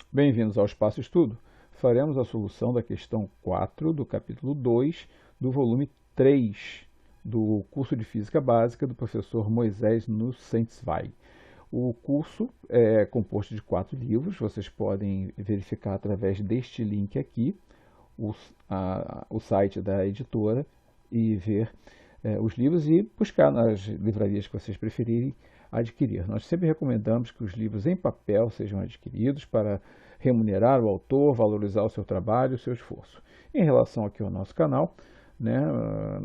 Bem-vindos ao Espaço Estudo. Faremos a solução da questão 4 do capítulo 2 do volume 3 do curso de Física Básica do professor Moisés Nussensweig. O curso é composto de 4 livros, vocês podem verificar através deste link aqui o site da editora e ver os livros e buscar nas livrarias que vocês preferirem adquirir. Nós sempre recomendamos que os livros em papel sejam adquiridos para remunerar o autor, valorizar o seu trabalho, o seu esforço. Em relação aqui ao nosso canal, né,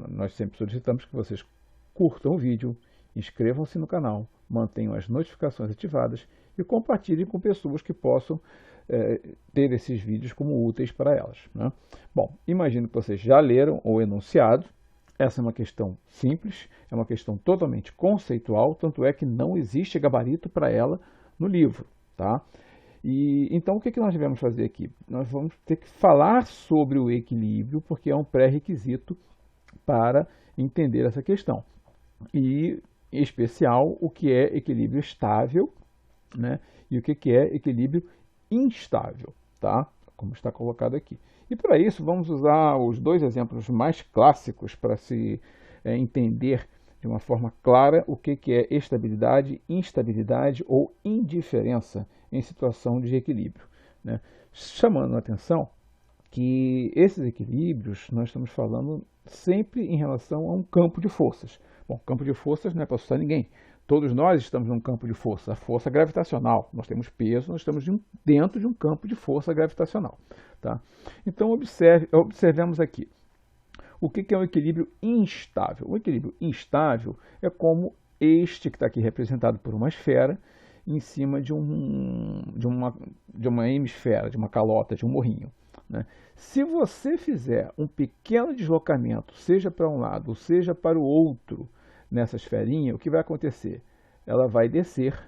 nós sempre solicitamos que vocês curtam o vídeo, inscrevam-se no canal, mantenham as notificações ativadas e compartilhem com pessoas que possam ter esses vídeos como úteis para elas, né? Bom, imagino que vocês já leram o enunciado. Essa é uma questão simples, é uma questão totalmente conceitual, tanto é que não existe gabarito para ela no livro, tá? E então o que nós devemos fazer aqui? Nós vamos ter que falar sobre o equilíbrio, porque é um pré-requisito para entender essa questão. E, em especial, o que é equilíbrio estável, né? E o que é equilíbrio instável, tá? Como está colocado aqui. E para isso vamos usar os dois exemplos mais clássicos para se entender de uma forma clara o que é estabilidade, instabilidade ou indiferença em situação de equilíbrio, né? Chamando a atenção que esses equilíbrios nós estamos falando sempre em relação a um campo de forças. Bom, campo de forças não é para assustar ninguém. Todos nós estamos num campo de força, a força gravitacional. Nós temos peso, nós estamos dentro de um campo de força gravitacional, tá? Então, observemos aqui. O que é um equilíbrio instável? O equilíbrio instável é como este que está aqui representado por uma esfera em cima de uma hemisfera, de uma calota, de um morrinho, né? Se você fizer um pequeno deslocamento, seja para um lado ou seja para o outro, nessa esferinha, o que vai acontecer? Ela vai descer,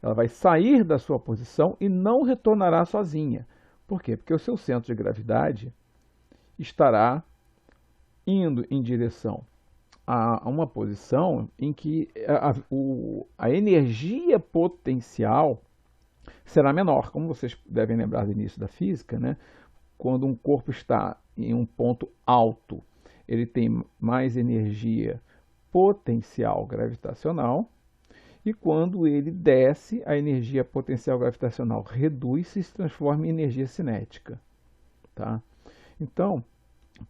ela vai sair da sua posição e não retornará sozinha. Por quê? Porque o seu centro de gravidade estará indo em direção a uma posição em que a energia potencial será menor. Como vocês devem lembrar do início da física, né? Quando um corpo está em um ponto alto, ele tem mais energia potencial gravitacional, e quando ele desce, a energia potencial gravitacional reduz e se transforma em energia cinética, tá? Então,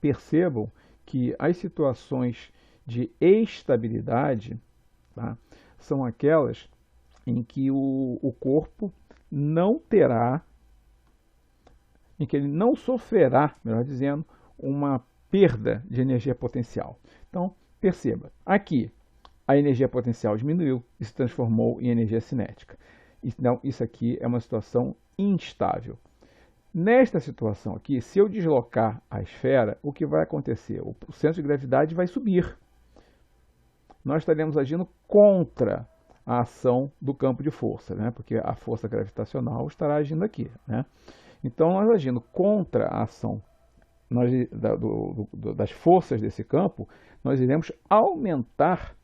percebam que as situações de estabilidade, tá, são aquelas em que o corpo não terá, em que ele não sofrerá, melhor dizendo, uma perda de energia potencial. Então, perceba, aqui a energia potencial diminuiu e se transformou em energia cinética. Então, isso aqui é uma situação instável. Nesta situação aqui, se eu deslocar a esfera, o que vai acontecer? O centro de gravidade vai subir. Nós estaremos agindo contra a ação do campo de força, né? Porque a força gravitacional estará agindo aqui, né? Então, nós agindo contra a ação das forças desse campo, nós iremos aumentar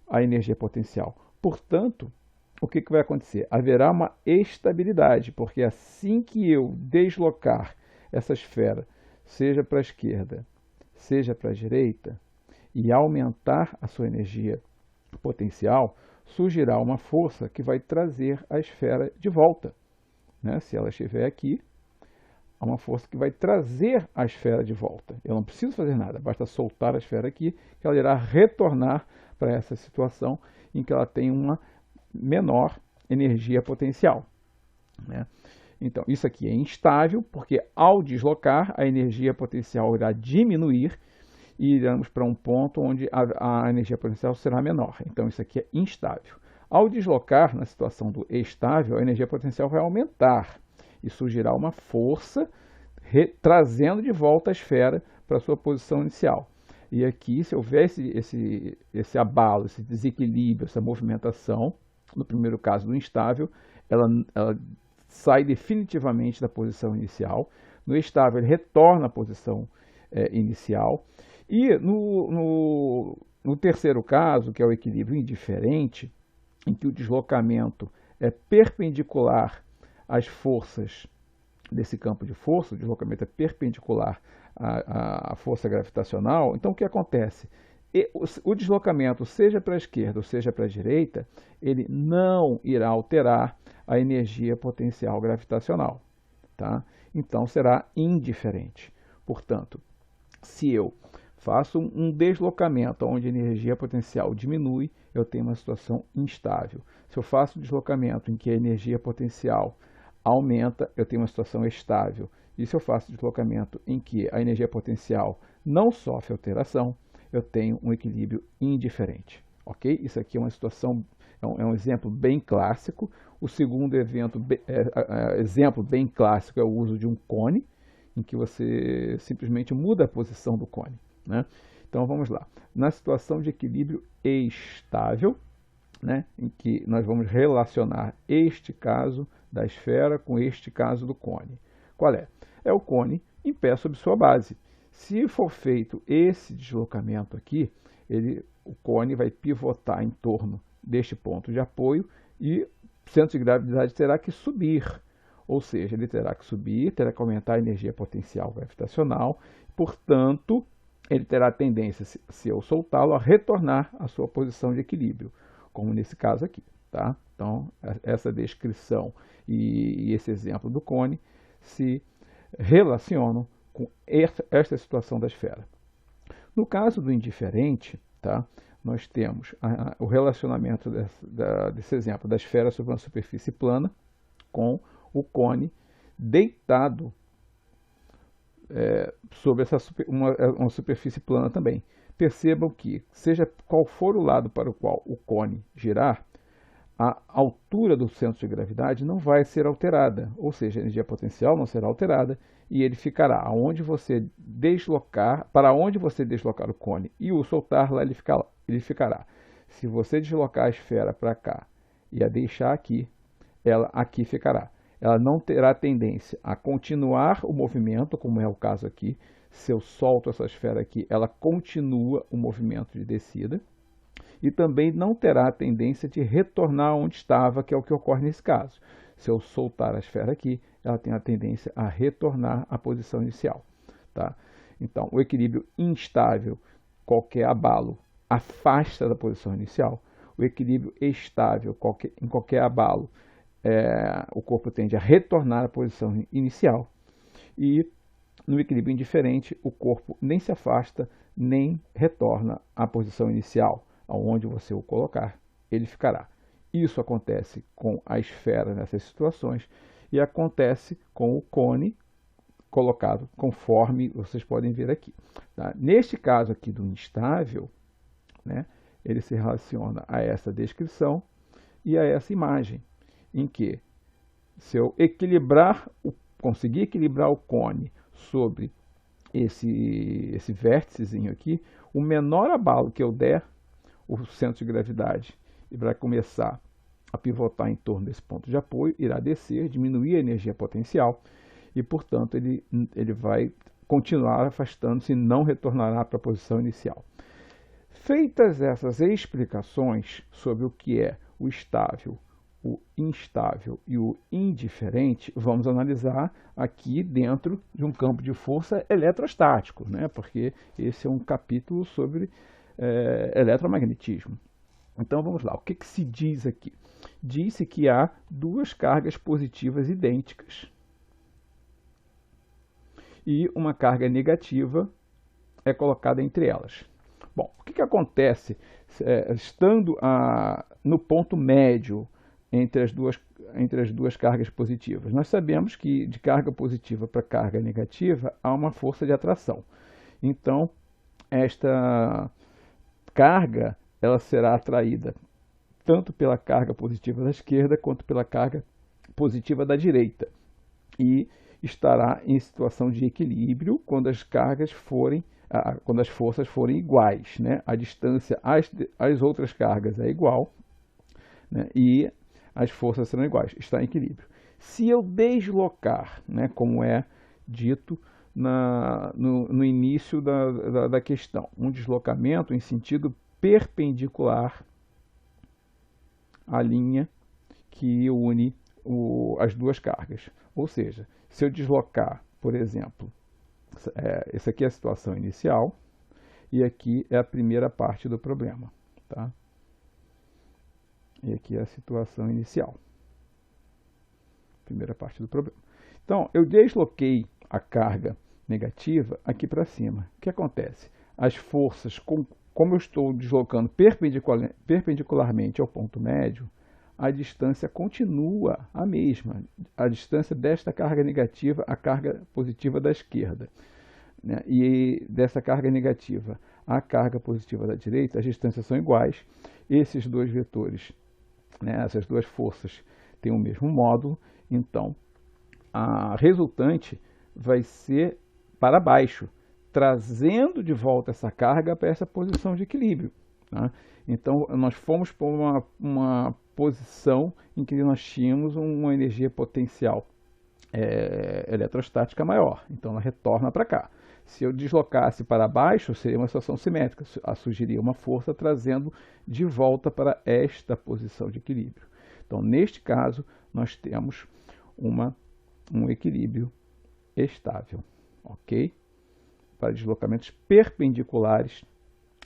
a energia potencial. Portanto, o que vai acontecer? Haverá uma estabilidade, porque assim que eu deslocar essa esfera, seja para a esquerda, seja para a direita, e aumentar a sua energia potencial, surgirá uma força que vai trazer a esfera de volta, né? Se ela estiver aqui, há uma força que vai trazer a esfera de volta. Eu não preciso fazer nada, basta soltar a esfera aqui, que ela irá retornar para essa situação em que ela tem uma menor energia potencial, né? Então, isso aqui é instável, porque ao deslocar, a energia potencial irá diminuir e iremos para um ponto onde a energia potencial será menor. Então, isso aqui é instável. Ao deslocar, na situação do estável, a energia potencial vai aumentar e surgirá uma força trazendo de volta a esfera para a sua posição inicial. E aqui, se houver esse abalo, esse desequilíbrio, essa movimentação, no primeiro caso do instável, ela sai definitivamente da posição inicial. No estável, ele retorna à posição inicial. E no terceiro caso, que é o equilíbrio indiferente, em que o deslocamento é perpendicular as forças desse campo de força, o deslocamento é perpendicular à força gravitacional, então o que acontece? O deslocamento, seja para a esquerda ou seja para a direita, ele não irá alterar a energia potencial gravitacional, tá? Então será indiferente. Portanto, se eu faço um deslocamento onde a energia potencial diminui, eu tenho uma situação instável. Se eu faço um deslocamento em que a energia potencial aumenta, eu tenho uma situação estável. E se eu faço deslocamento em que a energia potencial não sofre alteração, eu tenho um equilíbrio indiferente. Ok? Isso aqui é uma situação, é um exemplo bem clássico. O segundo exemplo bem clássico é o uso de um cone, em que você simplesmente muda a posição do cone, né? Então vamos lá. Na situação de equilíbrio estável, né, em que nós vamos relacionar este caso da esfera com este caso do cone. Qual é? É o cone em pé sobre sua base. Se for feito esse deslocamento aqui, o cone vai pivotar em torno deste ponto de apoio e o centro de gravidade terá que subir. Ou seja, ele terá que subir, terá que aumentar a energia potencial gravitacional, portanto, ele terá a tendência, se eu soltá-lo, a retornar à sua posição de equilíbrio, como nesse caso aqui, tá? Então, essa descrição e esse exemplo do cone se relacionam com esta situação da esfera. No caso do indiferente, tá? Nós temos o relacionamento desse exemplo da esfera sobre uma superfície plana com o cone deitado sobre uma superfície plana também. Percebam que, seja qual for o lado para o qual o cone girar, a altura do centro de gravidade não vai ser alterada, ou seja, a energia potencial não será alterada e ele ficará para onde você deslocar o cone e o soltar, lá ele ficará. Se você deslocar a esfera para cá e a deixar aqui, ela aqui ficará. Ela não terá tendência a continuar o movimento, como é o caso aqui. Se eu solto essa esfera aqui, ela continua o movimento de descida. E também não terá a tendência de retornar onde estava, que é o que ocorre nesse caso. Se eu soltar a esfera aqui, ela tem a tendência a retornar à posição inicial, tá? Então, o equilíbrio instável, qualquer abalo, afasta da posição inicial. O equilíbrio estável, em qualquer abalo, o corpo tende a retornar à posição inicial. E no equilíbrio indiferente, o corpo nem se afasta, nem retorna à posição inicial. Aonde você o colocar, ele ficará. Isso acontece com a esfera nessas situações e acontece com o cone colocado conforme vocês podem ver aqui, tá? Neste caso aqui do instável, né, ele se relaciona a essa descrição e a essa imagem, em que se eu conseguir equilibrar o cone sobre esse vérticezinho aqui, o menor abalo que eu der, o centro de gravidade vai começar a pivotar em torno desse ponto de apoio, irá descer, diminuir a energia potencial e, portanto, ele vai continuar afastando-se e não retornará para a posição inicial. Feitas essas explicações sobre o que é o estável, o instável e o indiferente, vamos analisar aqui dentro de um campo de força eletrostático, né? Porque esse é um capítulo sobre eletromagnetismo. Então vamos lá, o que se diz aqui? Diz-se que há duas cargas positivas idênticas e uma carga negativa é colocada entre elas. Bom, o que acontece estando no ponto médio entre as duas cargas positivas? Nós sabemos que de carga positiva para carga negativa há uma força de atração. Então, esta carga ela será atraída tanto pela carga positiva da esquerda quanto pela carga positiva da direita e estará em situação de equilíbrio quando quando as forças forem iguais, né? A distância às outras cargas é igual, né? E as forças serão iguais, está em equilíbrio. Se eu deslocar, né, como é dito no início da questão, um deslocamento em sentido perpendicular à linha que une as duas cargas. Ou seja, se eu deslocar, por exemplo, essa aqui é a situação inicial e aqui é a primeira parte do problema. Tá? E aqui é a situação inicial. Primeira parte do problema. Então, eu desloquei a carga negativa aqui para cima. O que acontece? As forças, como eu estou deslocando perpendicularmente ao ponto médio, a distância continua a mesma. A distância desta carga negativa à carga positiva da esquerda. Né? E dessa carga negativa à carga positiva da direita, as distâncias são iguais. Esses dois vetores, né, essas duas forças, têm o mesmo módulo. Então, a resultante vai ser para baixo, trazendo de volta essa carga para essa posição de equilíbrio. Tá? Então, nós fomos para uma posição em que nós tínhamos uma energia potencial eletrostática maior. Então, ela retorna para cá. Se eu deslocasse para baixo, seria uma situação simétrica. Surgiria uma força trazendo de volta para esta posição de equilíbrio. Então, neste caso, nós temos um equilíbrio estável, ok? Para deslocamentos perpendiculares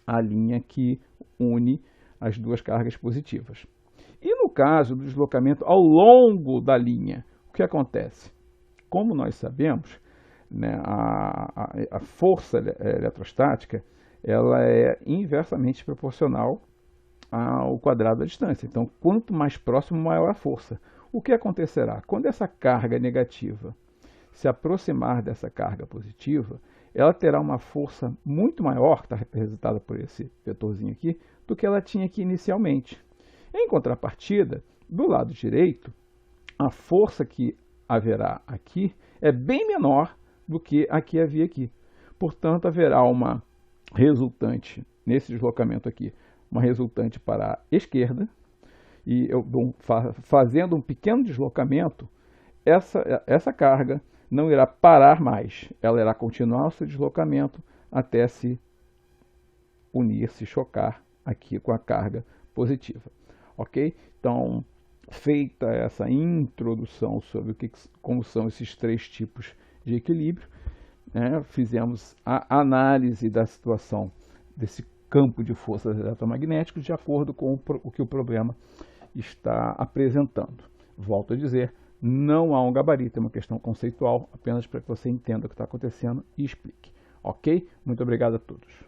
à linha que une as duas cargas positivas. E no caso do deslocamento ao longo da linha, o que acontece? Como nós sabemos, né, a força eletrostática ela é inversamente proporcional ao quadrado da distância. Então, quanto mais próximo, maior a força. O que acontecerá? Quando essa carga negativa se aproximar dessa carga positiva, ela terá uma força muito maior, que está representada por esse vetorzinho aqui, do que ela tinha aqui inicialmente. Em contrapartida, do lado direito, a força que haverá aqui é bem menor do que a que havia aqui. Portanto, haverá uma resultante, nesse deslocamento aqui, uma resultante para a esquerda, e eu fazendo um pequeno deslocamento, essa carga não irá parar mais, ela irá continuar o seu deslocamento até se unir, se chocar aqui com a carga positiva. Ok? Então, feita essa introdução sobre como são esses três tipos de equilíbrio, né, fizemos a análise da situação desse campo de forças eletromagnéticas de acordo com o que o problema está apresentando. Volto a dizer, não há um gabarito, é uma questão conceitual, apenas para que você entenda o que está acontecendo e explique. Ok? Muito obrigado a todos.